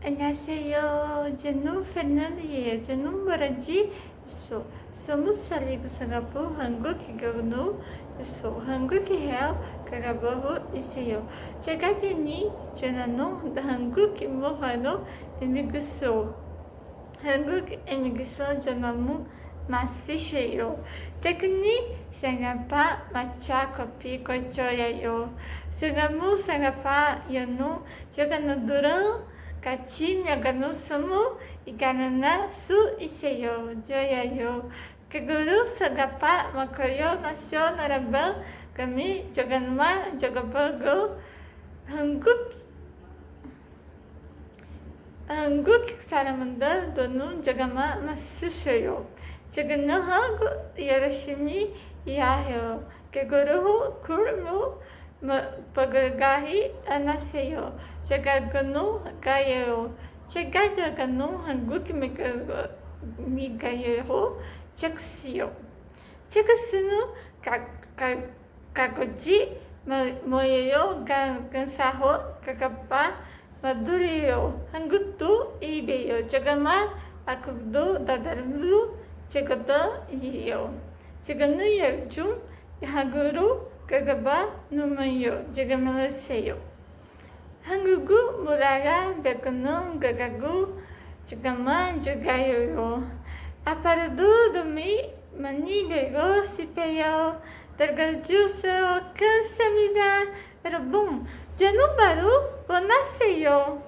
안녕하세요. 저는 페르난드예요. 저는 말하지 있어. Somos Singapore 한국 기간으로 있어. 한국이에요. 가보고 있어요. 제가 전에 저는 한국 임무하러 이미그소. 한국 이미그소 저는 마시세요. Teknik Singapore matcha kopi kocoyayo. Singamu Singapore yano jagano durang 같이 나가는 수무 이가는 수 있어요. 좋아요. 그거로 사가파 먹어요. 마셔 나라바 그미 저간마 저가보고 한국 사람들 돈은 저가마 마시셔요. 저간은 하고 열심히 해요. 그거로 그러면 pagagahi anaseo. Jaga ganu gayo. Jaga ganu hanguki migayo. Jaksio. Jaksinu kagoji moyo gansaho kakapa maduriyo. Hangutu ibeyo. Jagama akugdo dadarlu jagata iyo. Jaganu yarjum haguru Kagaba numayo, jagamalseyo. Hangugu muraga bekunu gagagu jagama jagayo. Aparadu dumi mani bego sipeyo. Dargajuso kansamida. Rabum, janu baru bonaseyo.